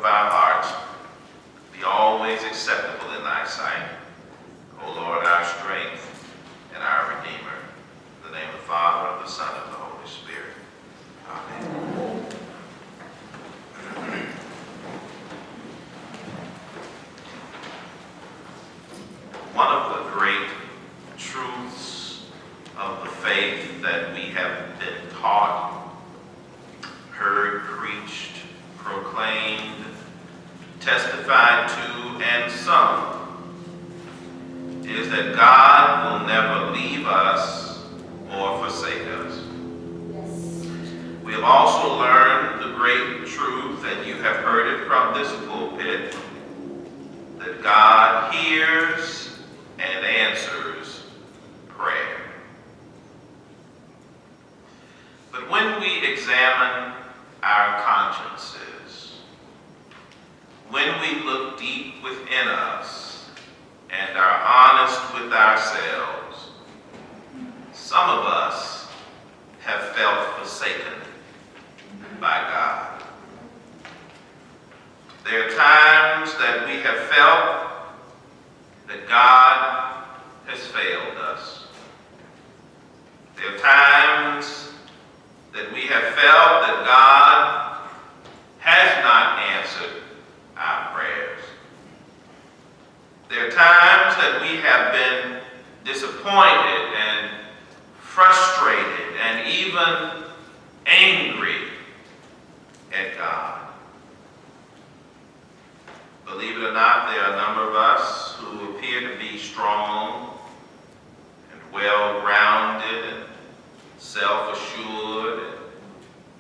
of our hearts be always acceptable in thy sight, O Lord, our strength and our Redeemer. In the name of the Father, of the Son, and of the Holy Spirit. Amen. One of the great truths of the faith that we have been taught, heard, preached, proclaimed, testified to, and sung is that God will never leave us or forsake us. Yes. We have also learned the great truth, and you have heard it from this pulpit, that God hears and answers prayer. But when we examine our consciences, when we look deep within us and are honest with ourselves, some of us have felt forsaken by God. There are times that we have felt that God has failed us. There are times that we have felt that God has not answered our prayers. There are times that we have been disappointed and frustrated and even angry at God. Believe it or not, there are a number of us who appear to be strong and well-grounded and self-assured and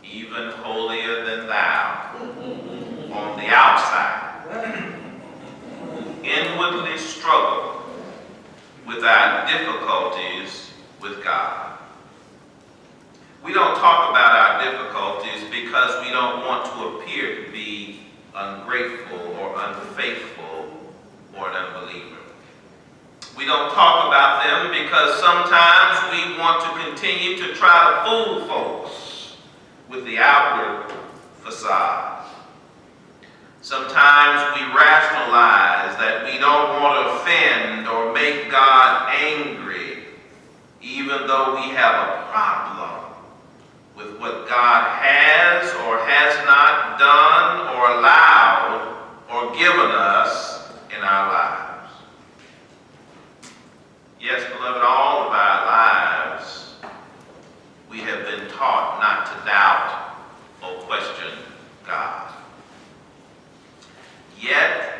even holier than thou on the outside, inwardly struggle with our difficulties with God. We don't talk about our difficulties because we don't want to appear to be ungrateful or unfaithful or an unbeliever. We don't talk about them because sometimes we want to continue to try to fool folks with the outward facade. Sometimes we rationalize that we don't want to offend or make God angry, even though we have a problem with what God has or has not done or allowed or given us in our lives. Yes, beloved, all of our lives, we have been taught not to doubt or question God. Yet,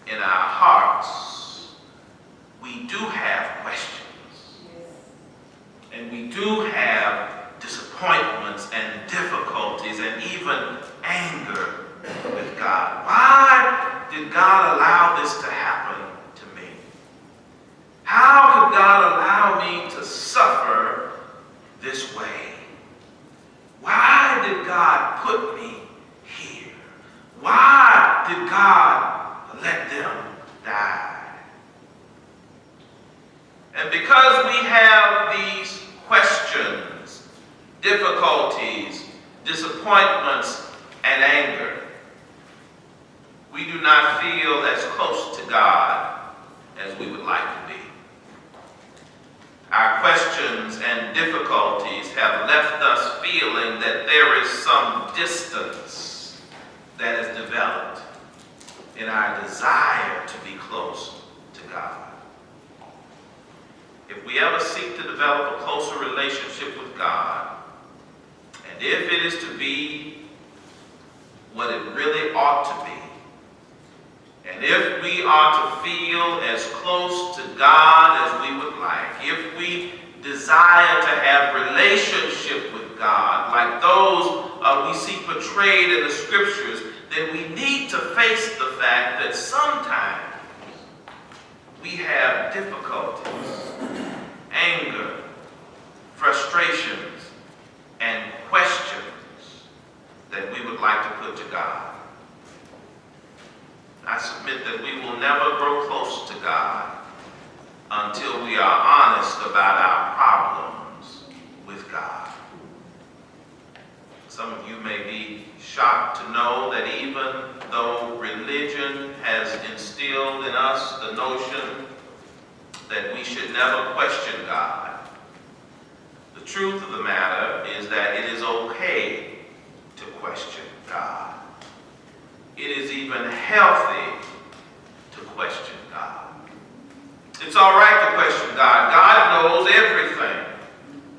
in our hearts, we do have questions. And we do have disappointments and difficulties and even anger with God. Why did God allow this to happen to me? How could God allow me to suffer this way? Why did God put me here? Why did God let them die? And because we have these questions, difficulties, disappointments, and anger, we do not feel as close to God as we would like to be. Our questions and difficulties have left us feeling that there is some distance that has developed in our desire to be close to God. If we ever seek to develop a closer relationship with God, and if it is to be what it really ought to be, and if we are to feel as close to God as we would like, if we desire to have relationship with God like those we see portrayed in the scriptures, then we need to face the fact that sometimes we have difficulties, anger, frustrations, and questions that we would like to put to God. I submit that we will never grow close to God until we are honest about our problems with God. Some of you may be shocked to know that even though religion has instilled in us the notion that we should never question God, the truth of the matter is that it is okay to question God. It is even healthy to question God. It's all right to question God. God knows everything,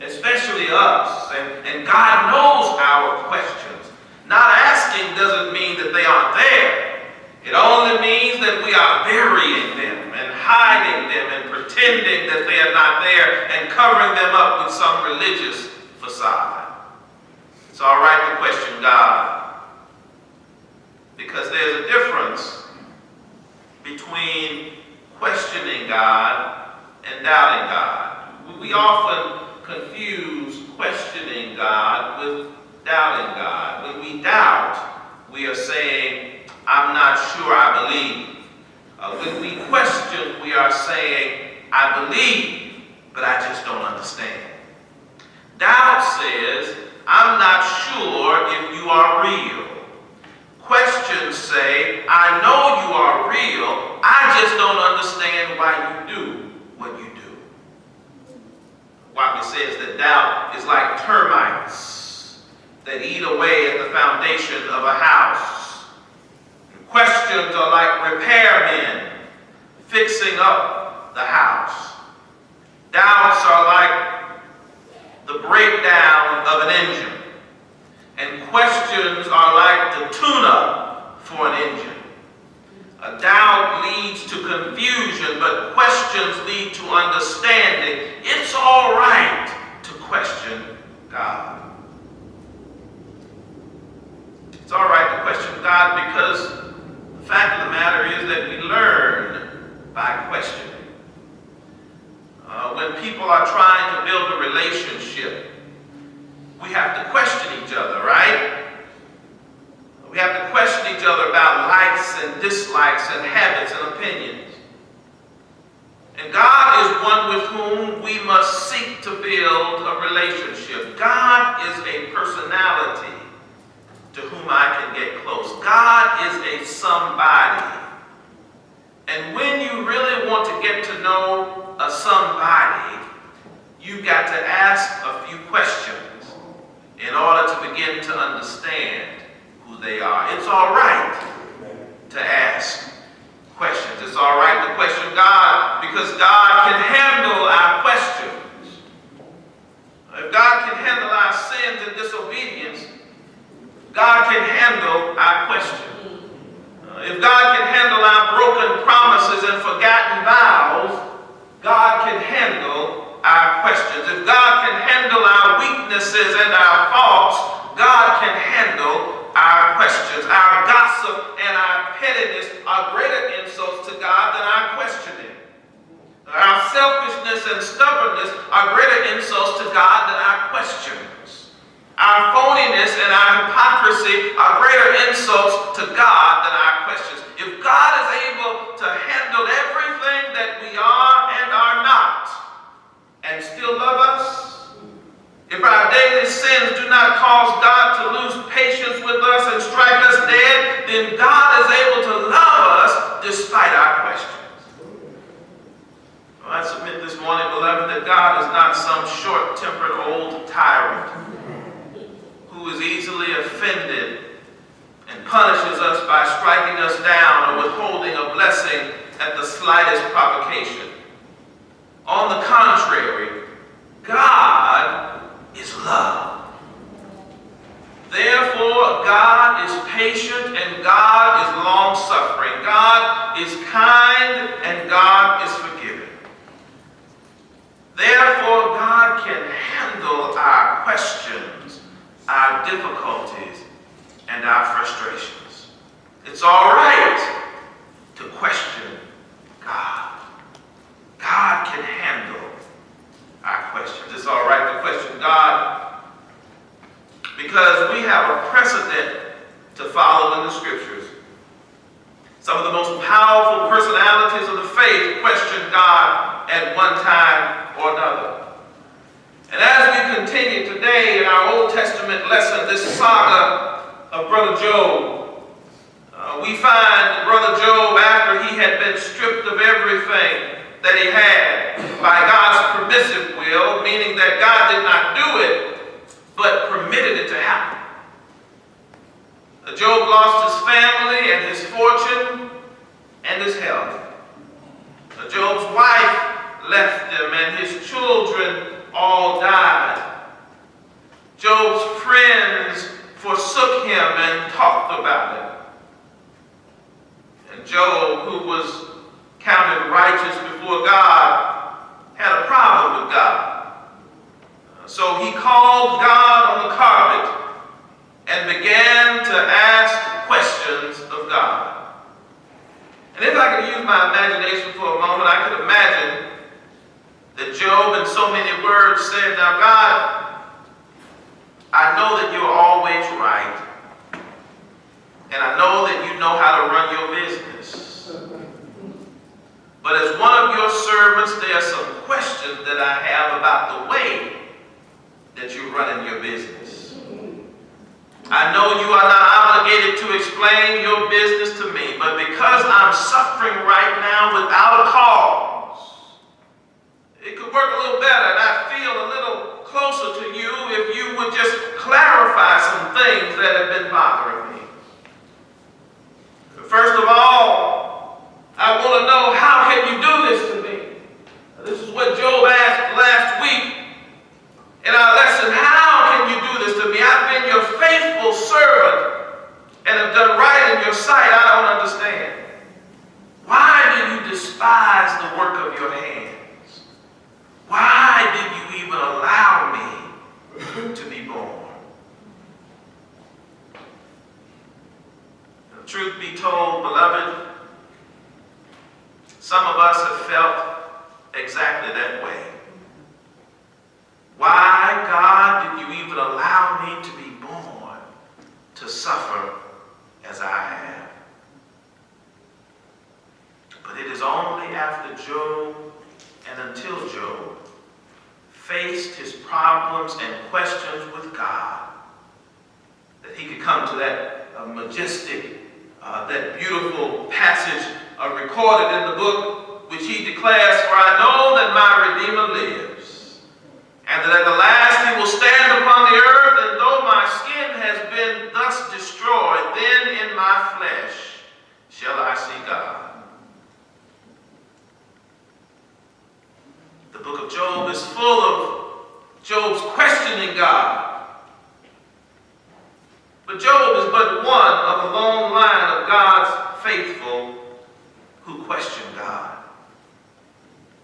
especially us, and God knows our questions. Not asking doesn't mean that they aren't there. It only means that we are burying them and hiding them and pretending that they are not there and covering them up with some religious facade. It's all right to question God, because there's a difference between questioning God and doubting God. We often confuse questioning God with doubting God. When we doubt, we are saying, I'm not sure I believe. When we question, we are saying, I believe, but I just don't understand. Doubt says, I'm not sure if you are real. Questions say, I know you are real, I just don't understand why you do what you do. Wabash says that doubt is like termites that eat away at the foundation of a house. And questions are like repairmen fixing up the house. Doubts are like the breakdown of an engine. And questions are like the tune-up for an engine. A doubt leads to confusion, but questions lead to understanding. It's all right to question God. It's all right to question God because the fact of the matter is that we learn by questioning. When people are trying to build a relationship, we have to question each other, right? We have to question each other about likes and dislikes and habits and opinions. And God is one with whom we must seek to build a relationship. God is a personality to whom I can get close. God is a somebody. And when you really want to get to know a somebody, you've got to ask a few questions in order to begin to understand who they are. It's all right to ask questions. It's all right to question God because God can handle our questions. If God can handle our sins and disobedience, God can handle our questions. If God can handle our broken promises and forgotten vows, God can handle our questions. If God can handle our weaknesses and our faults, God can handle our questions. Our gossip and our pettiness are greater insults to God than our questioning. Our selfishness and stubbornness are greater insults to God than our questions. Our phoniness and our hypocrisy are greater insults to God than our questions. If God is able to handle everything that we are and are not, and still love us, if our daily sins do not cause God to lose patience with us and strike us dead, then God is able to love us despite our questions. Well, I submit this morning, beloved, that God is not some short-tempered old tyrant who is easily offended and punishes us by striking us down or withholding a blessing at the slightest provocation. On the contrary, God is love. Therefore, God is patient and God is long-suffering. God is kind and God is forgiving. Therefore, God can handle our questions, our difficulties, and our frustrations. It's all right to question God. God can handle our questions. It's all right to question God because we have a precedent to follow in the Scriptures. Some of the most powerful personalities of the faith questioned God at one time or another. And as we continue today in our Old Testament lesson, this saga of Brother Job, we find Brother Job, after he had been stripped of everything that he had by God's permissive will, meaning that God did not do it, but permitted it to happen. Job lost his family and his fortune and his health. Job's wife left him and his children all died. Job's friends forsook him and talked about him. And Job, who was counted righteous before God, had a problem with God. So he called God on the carpet and began to ask questions of God. And if I could use my imagination for a moment, I could imagine that Job, in so many words, said, "Now God, I know that you're always right. And I know that you know how to run your business. But as one of your servants, there are some questions that I have about the way that you're running your business. I know you are not obligated to explain your business to me, but because I'm suffering right now without a cause, it could work a little better and I'd feel a little closer to you if you would just clarify some things that have been bothering me. First of all, I want to know, how can you do this to me?" This is what Job asked last week in our lesson. How can you do this to me? I've been your faithful servant and have done right in your sight. I don't understand. Why do you despise the work of your hands? Why did you even allow me to be born? And truth be told, beloved, some of us have felt exactly that way. Why, God, did you even allow me to be born to suffer as I have? But it is only after Job and until Job faced his problems and questions with God that he could come to that majestic, that beautiful passage recorded in the book, which he declares, "For I know that my Redeemer lives, and that at the last he will stand upon the earth, and though my skin has been thus destroyed, then in my flesh shall I see God." The book of Job is full of Job's questioning God. But Job is but one of a long line of God's faithful who questioned God.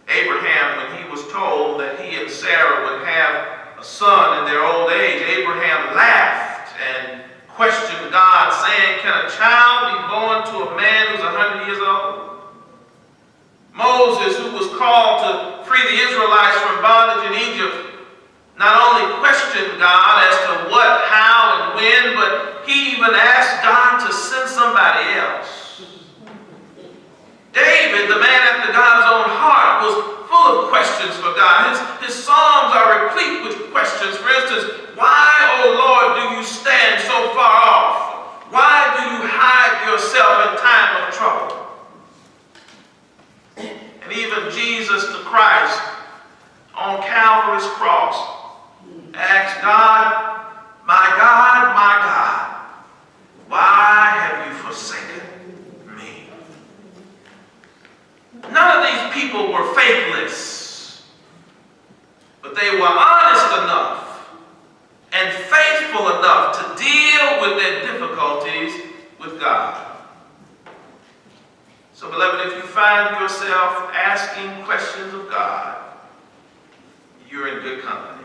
Abraham, when he was told that he and Sarah would have a son in their old age, Abraham laughed and questioned God, saying, "Can a child be born to a man who's 100 years old?" Moses, who was called to free the Israelites from bondage in Egypt, not only questioned God as to what, how, and when, but he even asked God to send somebody else. David, the man after God's own heart, was full of questions for God. His psalms are replete with questions. For instance, "Why, O Lord, do you stand so far off? Why do you hide yourself in time of trouble?" And even Jesus the Christ on Calvary's cross asked God, my God, why have you forsaken me?" None of these people were faithless, but they were honest enough and faithful enough to deal with their difficulties with God. So, beloved, if you find yourself asking questions of God, you're in good company.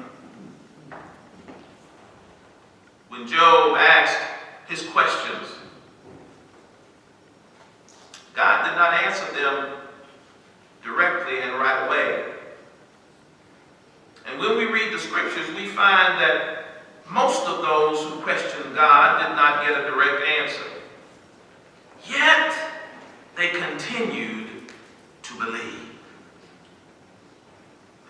When Job asked his questions, God did not answer them directly and right away. And when we read the scriptures, we find that most of those who questioned God did not get a direct answer. Yet, they continued to believe.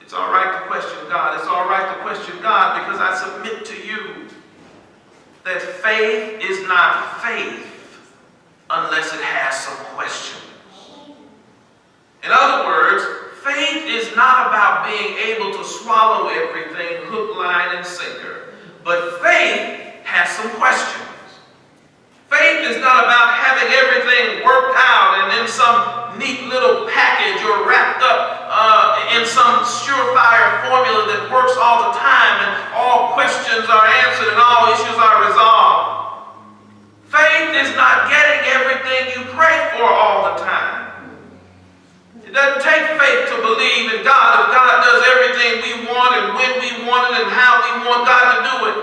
It's all right to question God. It's all right to question God because I submit to you that faith is not faith unless it has some questions. In other words, faith is not about being able to swallow everything hook, line, and sinker. But faith has some questions. Faith is not about having everything worked out and in some neat little package or wrapped up in some surefire formula that works all the time and all questions are answered and all issues are resolved. Faith is not getting everything you pray for all the time. It doesn't take faith to believe in God if God does everything we want and when we want it and how we want God to do it.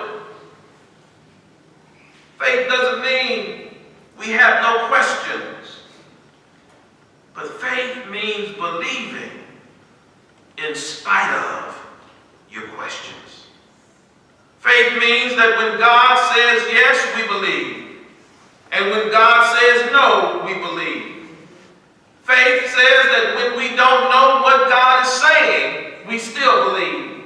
Faith doesn't mean we have no questions. But faith means believing in spite of your questions. Faith means that when God says yes, we believe. And when God says no, we believe. Faith says that when we don't know what God is saying, we still believe.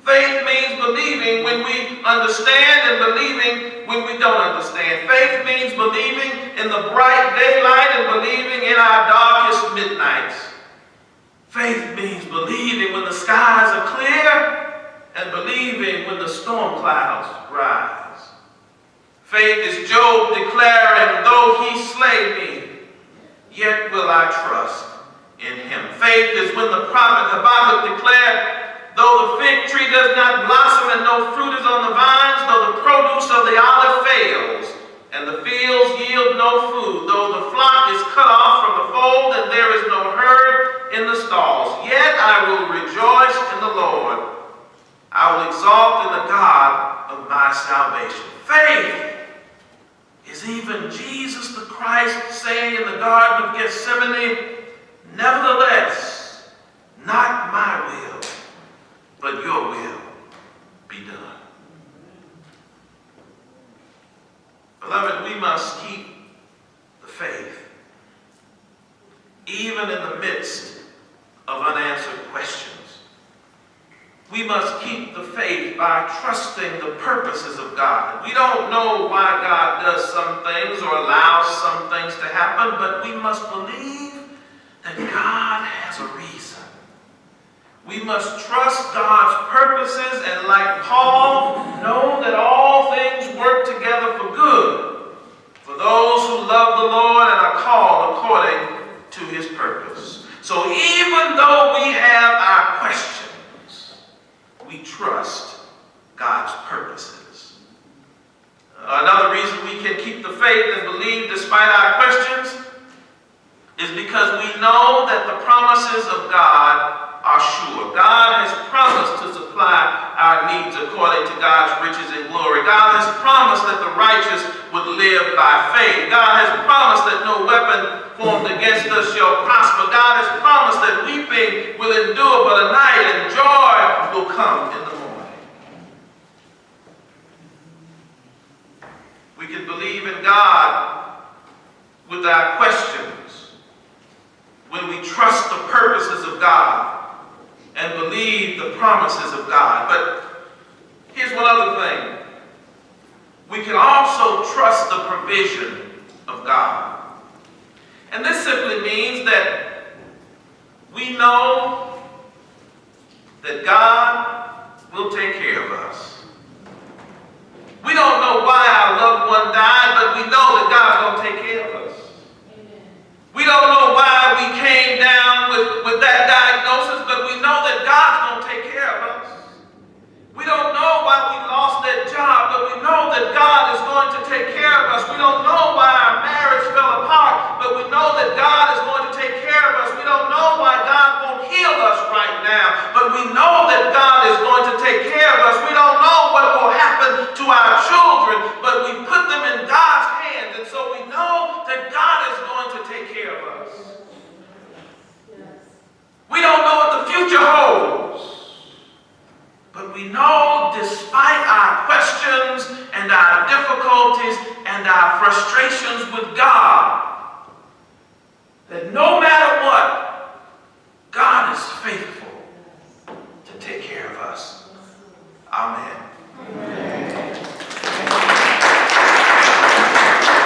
Faith means believing when we understand and believing when we don't understand. Faith means believing in the bright daylight and believing in our darkest midnights. Faith means believing when the skies are clear and believing when the storm clouds rise. Faith is Job declaring, though he slay me, yet will I trust in him. Faith is when the prophet Habakkuk declared, though the fig tree does not blossom and no fruit is on the vines, though the produce of the olive fails and the fields yield no food, though the flock is cut off from the fold and there is no herd in the stalls, yet I will rejoice in the Lord. I will exalt in the God of my salvation. Faith is even Jesus the Christ saying in the Garden of Gethsemane, nevertheless, not my will, but your will be done. Beloved, we must keep the faith, even in the midst of unanswered questions. We must keep the faith by trusting the purposes of God. We don't know why God does some things or allows some things to happen, but we must believe that God has a reason. We must trust God's purposes and, like Paul, know that all things work together for good for those who love the Lord and are called according to his purpose. So even though we have our questions, we trust God's purposes. Another reason we can keep the faith and believe despite our questions is because we know that the promises of God are sure. God has promised to supply our needs according to God's riches and glory. God has promised that the righteous would live by faith. God has promised that no weapon formed against us shall prosper. God has promised that weeping will endure but a night and joy will come in the morning. We can believe in God with our questions when we trust the purposes of God and believe the promises of God. But here's one other thing. We can also trust the provision of God. And this simply means that we know that God will take care of us. We don't know why our loved one died, but we know that God's going to take care of us. We don't know why we came down with that diagnosis, but we know that God's going to take care of us. We don't know why we lost that job, but we know that God is going to take care of us. We don't know why our marriage fell apart, but we know that God is going to take care of us. We don't know why God won't heal us right now, but we know that God is going to take care of us. We don't know what will happen to our children, but we put them in God's hands, and so we know that God is going to take care of us. We don't know what the future holds, but we know despite our questions and our difficulties and our frustrations with God, that no matter what, God is faithful.